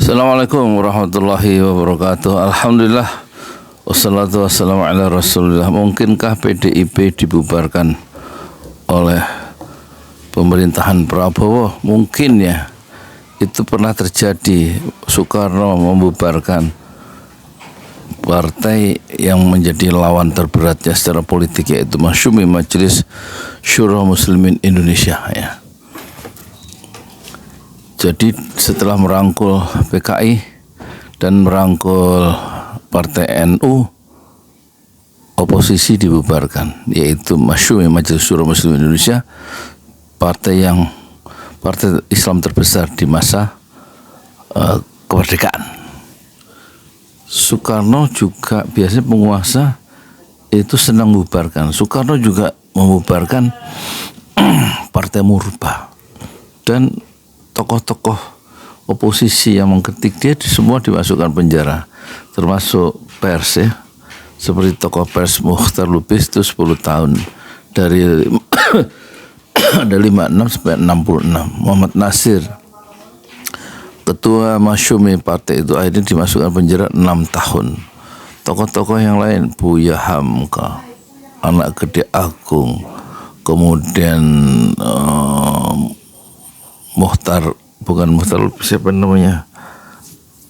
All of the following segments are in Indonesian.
Assalamualaikum warahmatullahi wabarakatuh. Alhamdulillah, wassalatu wassalamu ala rasulillah. Mungkinkah PDIP dibubarkan oleh pemerintahan Prabowo? Mungkin ya. Itu pernah terjadi. Soekarno membubarkan partai yang menjadi lawan terberatnya secara politik, yaitu Masyumi, Majelis Syura Muslimin Indonesia ya. Jadi setelah merangkul PKI dan merangkul Partai NU, oposisi dibubarkan, yaitu Masyumi, Majelis Syura Muslimin Indonesia, partai Islam terbesar di masa kemerdekaan. Soekarno juga biasanya penguasa itu senang membubarkan. Soekarno juga membubarkan Partai Murba, dan tokoh-tokoh oposisi yang mengkritik dia semua dimasukkan penjara, termasuk pers ya, seperti tokoh pers Mukhtar Lubis itu 10 tahun dari dari 56 sampai 66. Muhammad Nasir, ketua Masyumi partai itu, akhirnya dimasukkan penjara 6 tahun. Tokoh-tokoh yang lain, Buya Hamka, Anak Gede Agung, kemudian bukan Mukhtar, siapa namanya,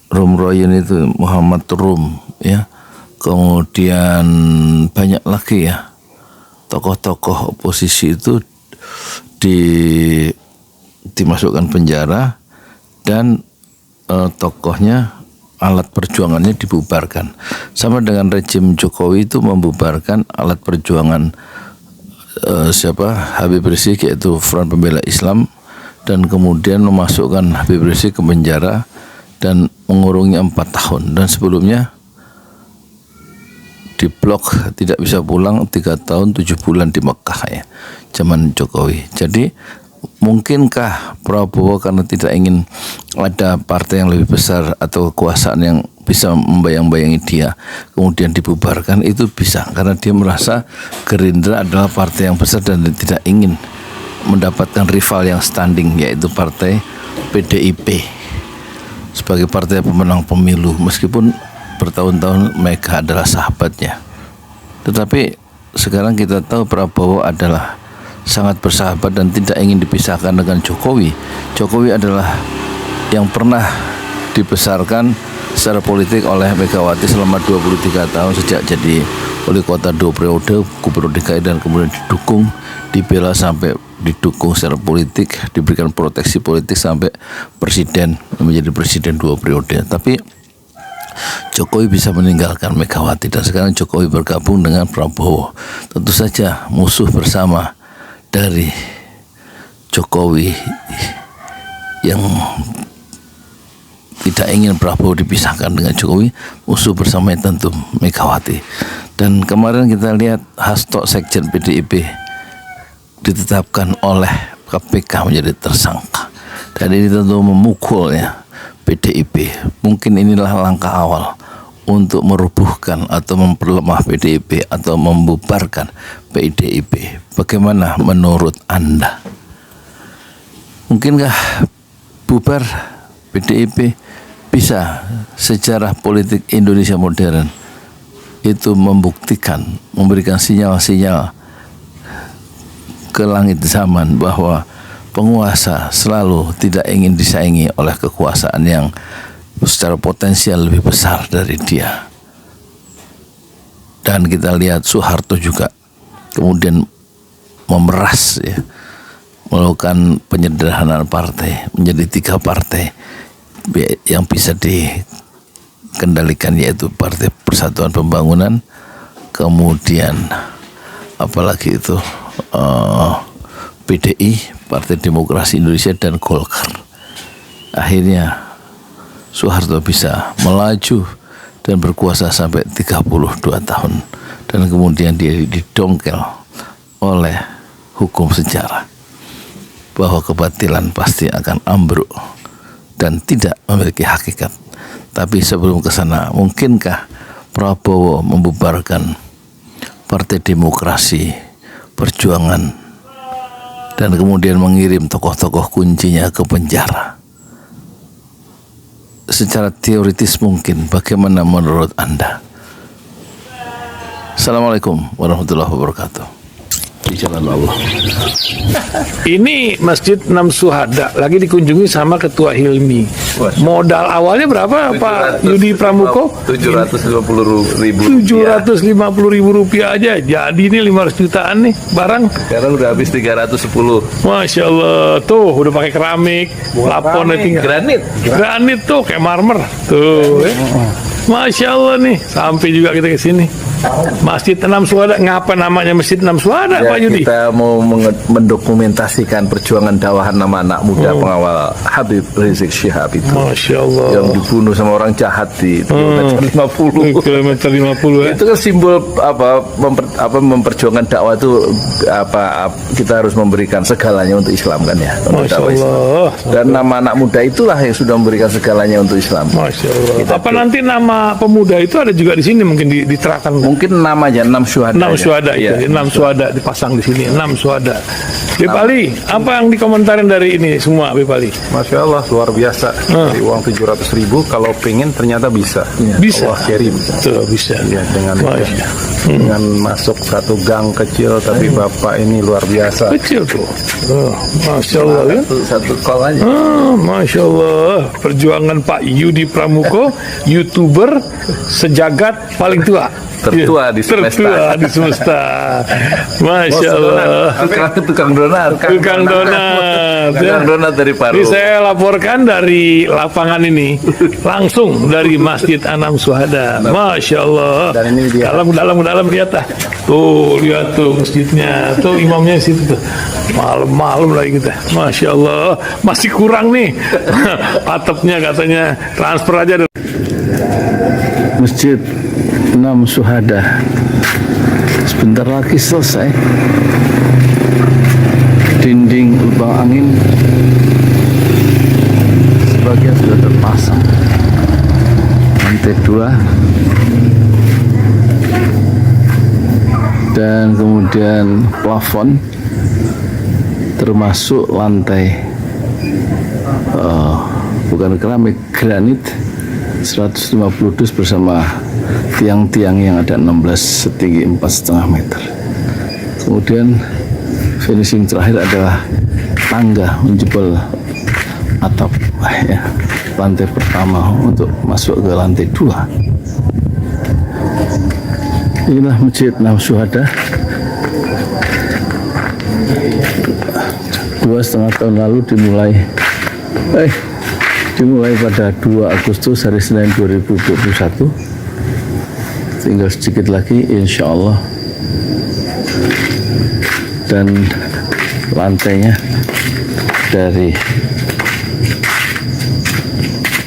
Rum Royen itu, Muhammad Rum ya, kemudian banyak lagi ya tokoh-tokoh oposisi itu dimasukkan penjara, dan tokohnya, alat perjuangannya dibubarkan. Sama dengan rejim Jokowi itu membubarkan alat perjuangan Habib Rizik, yaitu Front Pembela Islam, dan kemudian memasukkan Habib Rizik ke penjara dan mengurungnya 4 tahun, dan sebelumnya diblok, tidak bisa pulang 3 tahun 7 bulan di Mekah ya, zaman Jokowi. Jadi mungkinkah Prabowo karena tidak ingin ada partai yang lebih besar atau kekuasaan yang bisa membayang-bayangi dia kemudian dibubarkan? Itu bisa, karena dia merasa Gerindra adalah partai yang besar dan tidak ingin mendapatkan rival yang standing, yaitu partai PDIP sebagai partai pemenang pemilu, meskipun bertahun-tahun Mega adalah sahabatnya. Tetapi sekarang kita tahu Prabowo adalah sangat bersahabat dan tidak ingin dipisahkan dengan Jokowi. Jokowi adalah yang pernah dibesarkan secara politik oleh Megawati selama 23 tahun sejak jadi wali kota 2 periode, gubernur DKI, dan kemudian dibela sampai didukung secara politik, diberikan proteksi politik sampai presiden, menjadi presiden 2 periode. Tapi Jokowi bisa meninggalkan Megawati, dan sekarang Jokowi bergabung dengan Prabowo. Tentu saja musuh bersama dari Jokowi yang tidak ingin Prabowo dipisahkan dengan Jokowi, musuh bersamanya tentu Megawati. Dan kemarin kita lihat Hasto, Sekjen PDIP, ditetapkan oleh KPK menjadi tersangka, dan ini tentu memukul ya PDIP. Mungkin inilah langkah awal untuk merubuhkan atau memperlemah PDIP atau membubarkan PDIP. Bagaimana menurut Anda? Mungkinkah bubar PDIP? Bisa. Sejarah politik Indonesia modern itu membuktikan, memberikan sinyal-sinyal ke langit zaman bahwa penguasa selalu tidak ingin disaingi oleh kekuasaan yang secara potensial lebih besar dari dia. Dan kita lihat Soeharto juga kemudian memeras ya, melakukan penyederhanaan partai menjadi 3 partai yang bisa dikendalikan, yaitu Partai Persatuan Pembangunan, kemudian apalagi itu PDI, Partai Demokrasi Indonesia, dan Golkar. Akhirnya Soeharto bisa melaju dan berkuasa sampai 32 tahun, dan kemudian dia didongkel oleh hukum sejarah bahwa kebatilan pasti akan ambruk dan tidak memiliki hakikat. Tapi sebelum ke sana, mungkinkah Prabowo membubarkan Partai Demokrasi Perjuangan dan kemudian mengirim tokoh-tokoh kuncinya ke penjara? secara teoritis mungkin. Bagaimana menurut Anda? Assalamualaikum warahmatullahi wabarakatuh. Di jalan Allah. Ini Masjid Enam Syuhada lagi dikunjungi sama Ketua Hilmi. Modal awalnya berapa Pak Yudi Pramuko? 750.000 rupiah aja. Jadi ini 500 jutaan nih barang. Sekarang udah habis 310. Masya Allah, tuh udah pakai keramik, laponnya tinggal. Granit tuh kayak marmer. Tuh, Masya Allah nih, sampai juga kita ke sini. Masjid Enam Syuhada, ngapa namanya Masjid Enam Syuhada, Ya, Pak Yudi? kita mau mendokumentasikan perjuangan dakwah nama anak muda pengawal Habib Rizik Syihab itu. Masya Allah. Yang dibunuh sama orang jahat di kilometer 50. Kilometer 50 ya. Itu kan simbol memperjuangkan dakwah itu kita harus memberikan segalanya untuk Islam kan ya. Untuk Masya dakwah Islam. Allah. Dan nama anak muda itulah yang sudah memberikan segalanya untuk Islam. Masya Allah. Apa nanti nama pemuda itu ada juga di sini mungkin diterangkan? Mungkin namanya Enam Syuhada. Enam Syuhada itu, Ya. 6 Syuhada dipasang di sini, 6 Syuhada. Bipali, apa yang dikomentarin dari ini semua, Bipali? Masya Allah, luar biasa. Dari uang 700.000, kalau pengen ternyata bisa. Bisa. Allah kirim. Tuh, bisa. Ya, dengan masuk satu gang kecil, tapi Bapak ini luar biasa. Kecil tuh. Masya Allah ya. Satu call aja. Masya Allah, perjuangan Pak Yudi Pramuko, YouTuber sejagat paling tua. Tertua di semesta. Tertua di semesta. Masya Allah. Tukang donat. Tukang donat. Tukang donat dari Paru. Ini saya laporkan dari lapangan ini, langsung dari Masjid Enam Syuhada. Masya Allah. Dan ini dia. Dalam lihat ah. Tuh lihat tuh masjidnya, tuh imamnya di situ tuh. Malam-malam lagi kita. Masya Allah, masih kurang nih. Atapnya katanya transfer aja. Masjid Enam Syuhada sebentar lagi selesai. Dinding lubang angin sebagian sudah terpasang, lantai 2 dan kemudian plafon termasuk lantai bukan keramik, granit 150 dus bersama tiang-tiang yang ada 16 setinggi 4,5 meter. Kemudian finishing terakhir adalah tangga menjebol atap ya, lantai pertama untuk masuk ke lantai 2. Inilah Masjid Enam Syuhada. 2,5 tahun lalu dimulai pada 2 Agustus hari Senin 2021. Tinggal sedikit lagi insya Allah, dan lantainya dari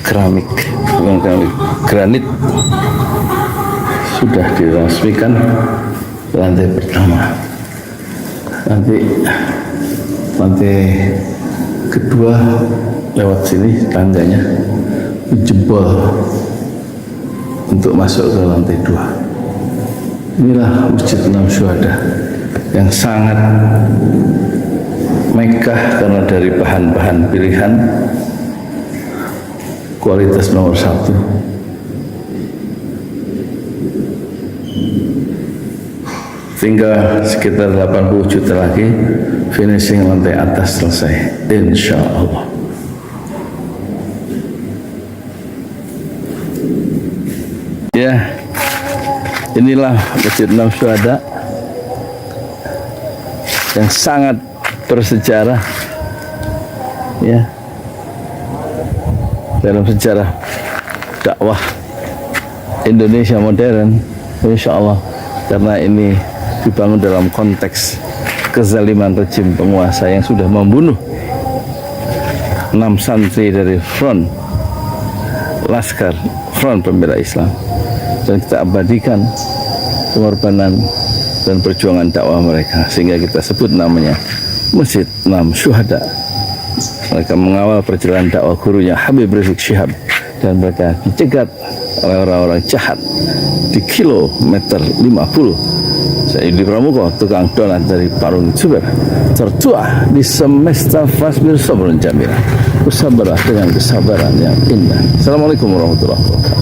keramik, bukan keramik, granit sudah diresmikan lantai pertama. Nanti lantai kedua lewat sini tangganya jebol untuk masuk ke lantai 2. Inilah Masjid Enam Syuhada yang sangat megah karena dari bahan-bahan pilihan, kualitas nomor 1. Tinggal sekitar 80 juta lagi finishing lantai atas selesai, insya Allah. Ya, inilah Masjid Enam Syuhada yang sangat bersejarah ya dalam sejarah dakwah Indonesia modern, insya Allah, karena ini dibangun dalam konteks kezaliman rejim penguasa yang sudah membunuh 6 santri dari front Laskar Front Pembela Islam, dan kita abadikan pengorbanan dan perjuangan dakwah mereka sehingga kita sebut namanya Masjid Enam Syuhada. Mereka mengawal perjalanan dakwah gurunya Habib Rizik Syihab dan mereka dicegat oleh orang-orang jahat di kilometer 50. Saya Yudi Pramuko, tukang donat dari Parung Suber, tertua di semesta Fasbir Sabrun Jamila. Bersabarlah dengan kesabaran yang indah. Assalamualaikum warahmatullahi wabarakatuh.